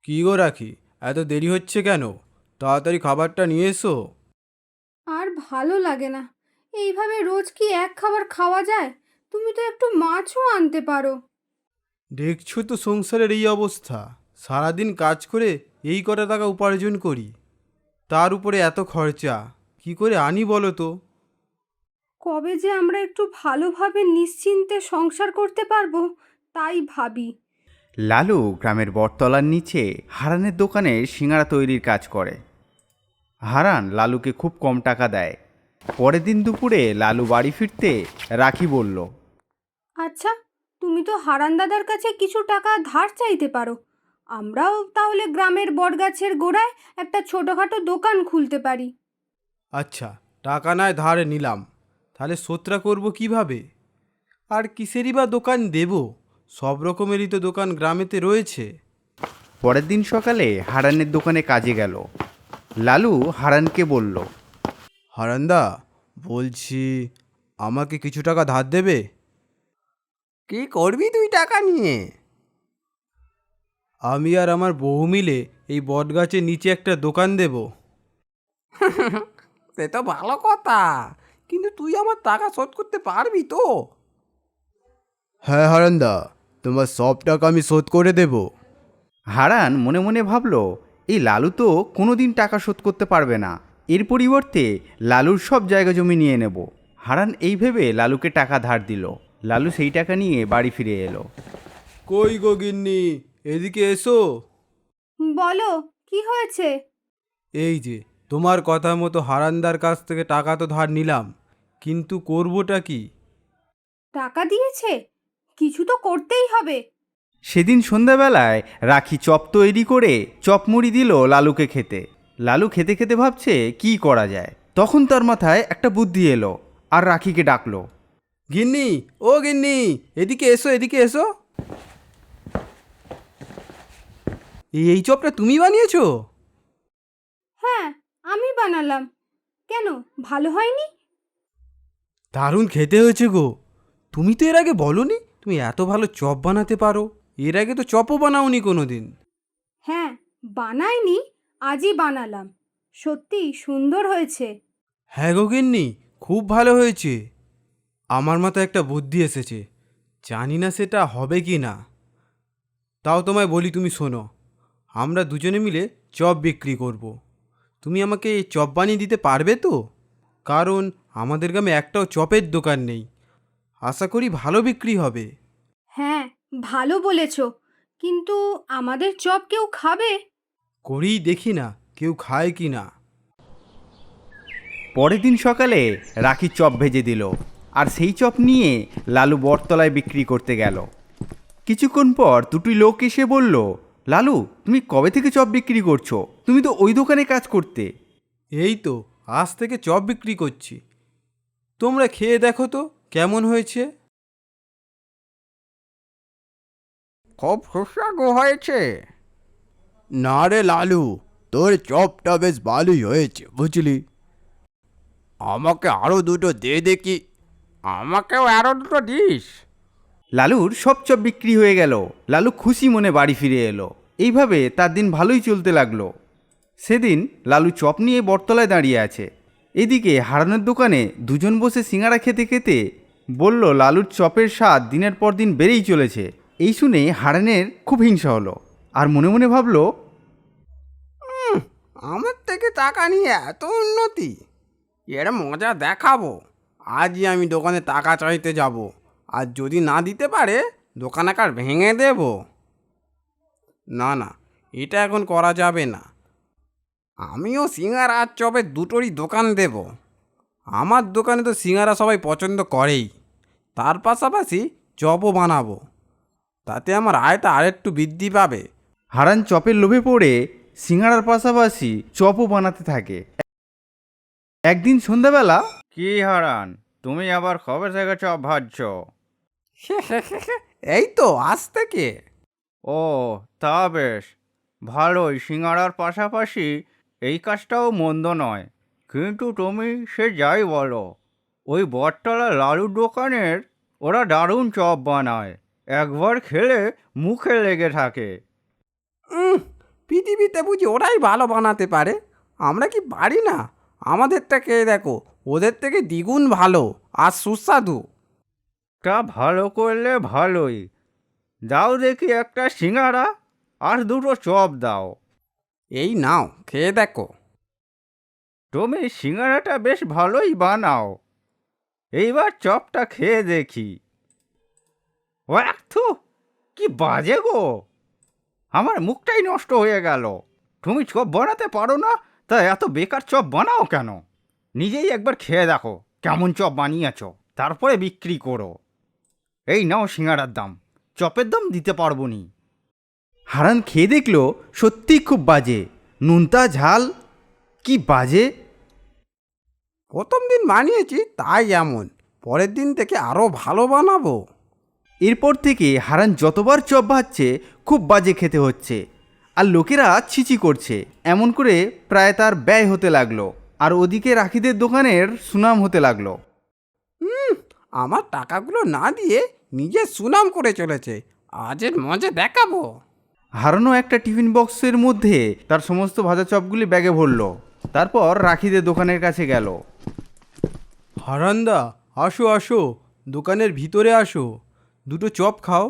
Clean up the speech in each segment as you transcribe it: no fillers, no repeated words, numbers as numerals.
কী গো রাখি, এত দেরি হচ্ছে কেন? তাড়াতাড়ি খাবারটা নিয়ে এসো। আর ভালো লাগে না। এইভাবে রোজ কি এক খাবার খাওয়া যায়? তুমি তো একটু মাছও আনতে পারো। দেখছো তো সংসারের এই অবস্থা। সারাদিন কাজ করে এই কটা টাকা উপার্জন করি, তার উপরে এত খরচা। কি করে আনি বলো তো? কবে যে আমরা একটু ভালোভাবে নিশ্চিন্তে সংসার করতে পারবো, তাই ভাবি। লালু গ্রামের বটতলার নিচে হারানের দোকানে সিঙাড়া তৈরির কাজ করে। হারান লালুকে খুব কম টাকা দেয়। পরের দিন দুপুরে লালু বাড়ি ফিরতে রাখি বলল, আচ্ছা, তুমি তো হারান দাদার কাছে কিছু টাকা ধার চাইতে পারো। আমরাও তাহলে গ্রামের বটগাছের গোড়ায় একটা ছোটখাটো দোকান খুলতে পারি। আচ্ছা, টাকা নয় ধারে নিলাম, তাহলে শোধটা করবো কিভাবে? আর কিসেরই বা দোকান দেব? সব রকমেরই তো দোকান গ্রামেতে রয়েছে। পরের দিন সকালে হারানের দোকানে কাজে গেল। লালু হারানকে বলল, হারান্দা, বলছি, আমাকে কিছু টাকা ধার দেবে? কি করবি তুই টাকা নিয়ে? আমি আর আমার বউ মিলে এই বটগাছের নিচে একটা দোকান দেব। সে তো ভালো কথা, কিন্তু তুই আমার টাকা শোধ করতে পারবি তো? হ্যাঁ হারান্দা, তোমার সব টাকা আমি শোধ করে দেব। হারান মনে মনে ভাবল, এই লালু তো কোনো দিন টাকা শোধ করতে পারবে না। এর পরিবর্তে লালুর সব জায়গা জমি নিয়ে নেব। হারান এই ভেবে লালুকে টাকা ধার দিল। লালু সেই টাকা নিয়ে বাড়ি ফিরে এলো। কই গো গিন্নি, এদিকে এসো। বলো, কি হয়েছে? এই যে, তোমার কথা মতো হারান্দার কাছ থেকে টাকা তো ধার নিলাম, কিন্তু করবোটা কি? টাকা দিয়েছে, কিছু তো করতেই হবে। সেদিন সন্ধ্যাবেলায় রাখি চপ তৈরি করে চপমুড়ি দিল লালুকে খেতে। লালু খেতে খেতে ভাবছে কি করা যায়। তখন তার মাথায় একটা বুদ্ধি এলো, আর রাখিকে ডাকলো। গিন্নি, ও গিন্নি, এদিকে এসো, এদিকে এসো। এই চপটা তুমি বানিয়েছো? হ্যাঁ, আমি বানালাম। কেন, ভালো হয়নি? দারুণ খেতে হয়েছে গো। তুমি তো এর আগে বলনি তুমি এত ভালো চপ বানাতে পারো। এর আগে তো চপও বানাওনি কোনো দিন। হ্যাঁ, বানাইনি, আজই বানালাম। সত্যি সুন্দর হয়েছে। হ্যাঁ গো গিন্নি, খুব ভালো হয়েছে। আমার মাথায় একটা বুদ্ধি এসেছে, জানি না সেটা হবে কি না। তাও তোমায় বলি, তুমি শোনো। আমরা দুজনে মিলে চপ বিক্রি করব। তুমি আমাকে এই চপ বানিয়ে দিতে পারবে তো? কারণ আমাদের গ্রামে একটাও চপের দোকান নেই। আশা করি ভালো বিক্রি হবে। হ্যাঁ, ভালো বলেছ, কিন্তু আমাদের চপ কেউ খাবে? করেই দেখি না, কেউ খায় কি না। পরের দিন সকালে রাখি চপ ভেজে দিল, আর সেই চপ নিয়ে লালু বটতলায় বিক্রি করতে গেল। কিছুক্ষণ পর দুটি লোক এসে বলল, লালু, তুমি কবে থেকে চপ বিক্রি করছো? তুমি তো ওই দোকানে কাজ করতে। এই তো আজ থেকে চপ বিক্রি করছি। তোমরা খেয়ে দেখো তো কেমন হয়েছে। খুব সুস্বাদু হয়েছে। না রে লালু, তোর চপটা বেশ ভালোই হয়েছে বুঝলি। আমাকে আরো দুটো দে দেখি। আমাকেও আরো দুটো দিস। লালুর সব চপ বিক্রি হয়ে গেল। লালু খুশি মনে বাড়ি ফিরে এলো। এইভাবে তার দিন ভালোই চলতে লাগলো। সেদিন লালু চপ নিয়ে বটতলায় দাঁড়িয়ে আছে। এদিকে হারানের দোকানে দুজন বসে সিঙাড়া খেতে খেতে বলল, লালুর চপের স্বাদ দিনের পর দিন বেড়েই চলেছে। এই শুনে হারানের খুব হিংসা হলো, আর মনে মনে ভাবলো, আমার থেকে টাকা নিয়ে এত উন্নতি, এর মজা দেখাবো। আজই আমি দোকানে টাকা চাইতে যাব, আর যদি না দিতে পারে দোকান আকার ভেঙে দেব। না না, এটা এখন করা যাবে না। আমিও সিঙ্গারা আর চপের দুটোরই দোকান দেব। আমার দোকানে তো সিঙ্গারা সবাই পছন্দ করেই, তার পাশাপাশি চপও বানাবো। তাতে আমার আয়টা আরেকটু বৃদ্ধি পাবে। হারান চপের লোভে পড়ে সিঙাড়ার পাশাপাশি চপও বানাতে থাকে। একদিন সন্ধ্যাবেলা, কি হারান, তুমি আবার কবে থেকে চপ ভাজছো? এই তো আজ থেকে। ও, তা বেশ ভালোই। সিঙাড়ার পাশাপাশি এই কাজটাও মন্দ নয়। কিন্তু তুমি সে যাই বলো, ওই বটতলা লালুর দোকানের ওরা দারুণ চপ বানায়। একবার খেলে মুখে লেগে থাকে। পৃথিবীতে বুঝি ওরাই ভালো বানাতে পারে, আমরা কি পারি না? আমাদেরটা খেয়ে দেখো, ওদের থেকে দ্বিগুণ ভালো আর সুস্বাদু। তা ভালো করলে ভালোই। দাও দেখি একটা সিঙ্গারা আর দুটো চপ দাও। এই নাও, খেয়ে দেখো। তুমি সিঙ্গারাটা বেশ ভালোই বানাও, এইবার চপটা খেয়ে দেখি। থু, কি বাজে গো, আমার মুখটাই নষ্ট হয়ে গেল। তুমি চপ বানাতে পারো না, তা এত বেকার চপ বানাও কেন? নিজেই একবার খেয়ে দেখো কেমন চপ বানিয়েছ, তারপরে বিক্রি করো। এই নাও সিঙ্গারার দাম, চপের দাম দিতে পারবো নি। হারান খেয়ে দেখলো সত্যিই খুব বাজে, নুনতা ঝাল কি বাজে। প্রথম দিন বানিয়েছি তাই এমন, পরের দিন থেকে আরও ভালো বানাবো। এরপর থেকে হারান যতবার চপ ভাজছে খুব বাজে খেতে হচ্ছে, আর লোকেরা ছিচি করছে। এমন করে প্রায় তার ব্যয় হতে লাগলো, আর ওদিকে রাখিদের দোকানের সুনাম হতে লাগলো। আমার টাকাগুলো না দিয়ে নিজে সুনাম করে চলেছে, আজের মজা দেখাবো। হারানো একটা টিফিন বক্সের মধ্যে তার সমস্ত ভাজা চপগুলি ব্যাগে ভরলো, তারপর রাখিদের দোকানের কাছে গেল। হারান্দা, আসো আসো, দোকানের ভিতরে আসো, দুটো চপ খাও।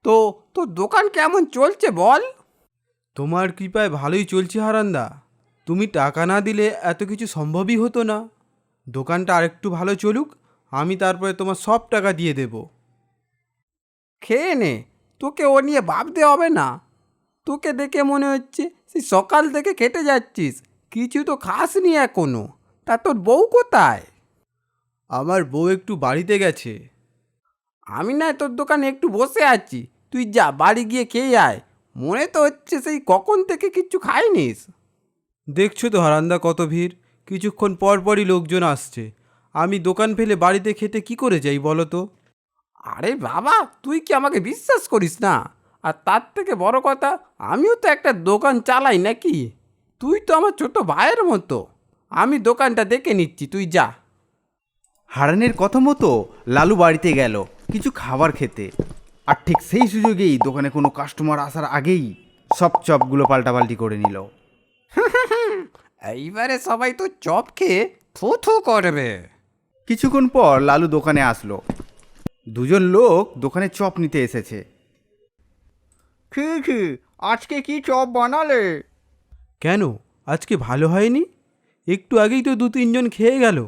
তো তোর দোকান কেমন চলছে বল? তোমার কৃপায় ভালোই চলছে হারান্দা। তুমি টাকা না দিলে এত কিছু সম্ভবই হতো না। দোকানটা আরেকটু ভালো চলুক, আমি তারপরে তোমার সব টাকা দিয়ে দেব। খেয়ে নে, তোকে ও নিয়ে ভাবতে হবে না। তোকে দেখে মনে হচ্ছে সেই সকাল থেকে খেটে যাচ্ছিস, কিছু তো খাসনি এখনো। তা তোর বউ কোথায়? আমার বউ একটু বাড়িতে গেছে। আমি না তোর দোকানে একটু বসে আছি, তুই যা বাড়ি গিয়ে খেয়ে আয়। মনে তো হচ্ছে সেই কখন থেকে কিচ্ছু খাইনিস। দেখছো তো হারান্দা কত ভিড়, কিছুক্ষণ পর পরই লোকজন আসছে। আমি দোকান ফেলে বাড়িতে খেতে কি করে যাই বলো তো? আরে বাবা, তুই কি আমাকে বিশ্বাস করিস না? আর তার থেকে বড় কথা, আমিও তো একটা দোকান চালাই নাকি। তুই তো আমার ছোট ভাইয়ের মতো। আমি দোকানটা দেখে নিচ্ছি, তুই যা। হারানের কথা মতো লালু বাড়িতে গেল কিছু খাবার খেতে, আর ঠিক সেই সুযোগেই দোকানে কোনো কাস্টমার আসার আগেই সব চপগুলো পাল্টাপাল্টি করে নিল। এইবারে সবাই তো চপ খেয়ে থু থু করবে। কিছুক্ষণ পর লালু দোকানে আসলো। দুজন লোক দোকানে চপ নিতে এসেছে। কি আজকে কি চপ বানালে? কেন, আজকে ভালো হয়নি? একটু আগেই তো 2-3 জন খেয়ে গেল,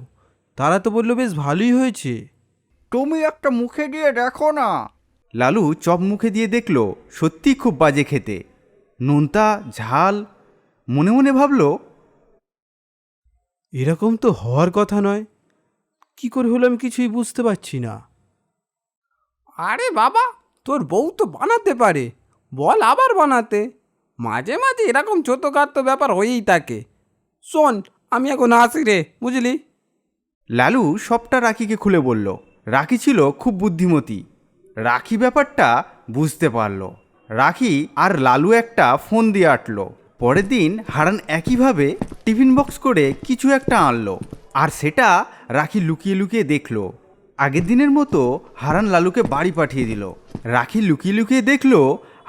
তারা তো বললো বেশ ভালোই হয়েছে। তুমি একটা মুখে দিয়ে দেখো না। লালু চপ মুখে দিয়ে দেখলো সত্যি খুব বাজে খেতে, নোনতা ঝাল। মনে মনে ভাবলো, এরকম তো হওয়ার কথা নয়, কি করে হলো আমি কিছুই বুঝতে পারছি না। আরে বাবা, তোর বউ তো বানাতে পারে, বল আবার বানাতে। মাঝে মাঝে এরকম ছোটোখাটো ব্যাপার হয়েই থাকে। শোন, আমি এখন আসি রে, বুঝলি? লালু সবটা রাখিকে খুলে বলল। রাখি ছিল খুব বুদ্ধিমতী, রাখি ব্যাপারটা বুঝতে পারল। রাখি আর লালু একটা ফোন দিয়ে আটলো। পরের দিন হারান একইভাবে টিফিন বক্স করে কিছু একটা আনলো, আর সেটা রাখি লুকিয়ে লুকিয়ে দেখলো। আগের দিনের মতো হারান লালুকে বাড়ি পাঠিয়ে দিল। রাখি লুকিয়ে লুকিয়ে দেখলো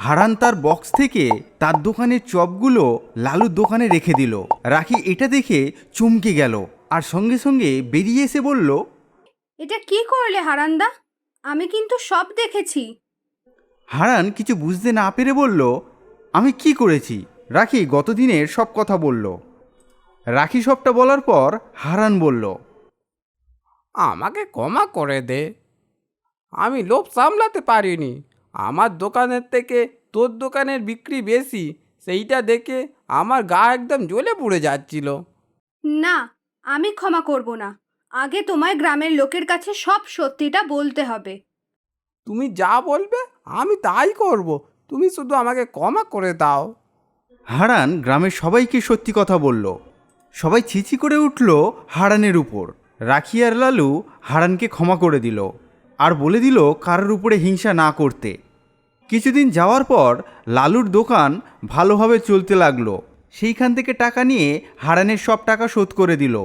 হারান তার বক্স থেকে তার দোকানের চপগুলো লালুর দোকানে রেখে দিল। রাখি এটা দেখে চমকে গেল, আর সঙ্গে সঙ্গে বেরিয়ে এসে বলল, এটা কি করলে হারান্দা? আমি কিন্তু সব দেখেছি। হারান কিছু বুঝতে না পেরে বলল, আমি কি করেছি? রাখি গতদিনের সব কথা বলল। রাখি সবটা বলার পর হারান বলল, আমাকে ক্ষমা করে দে, আমি লোভ সামলাতে পারিনি। আমার দোকানের থেকে তোর দোকানের বিক্রি বেশি, সেইটা দেখে আমার গা একদম জ্বলে পুড়ে যাচ্ছিল। না, আমি ক্ষমা করব না। আগে তোমায় গ্রামের লোকের কাছে সব সত্যিটা বলতে হবে। তুমি যা বলবে আমি তাই করব, তুমি শুধু আমাকে ক্ষমা করে দাও। হারান গ্রামের সবাইকে সত্যি কথা বলল। সবাই ছিছি করে উঠল হারানের উপর। রাখি আর লালু হারানকে ক্ষমা করে দিল, আর বলে দিল কারোর উপরে হিংসা না করতে। কিছুদিন যাওয়ার পর লালুর দোকান ভালোভাবে চলতে লাগলো। সেইখান থেকে টাকা নিয়ে হারানের সব টাকা শোধ করে দিল।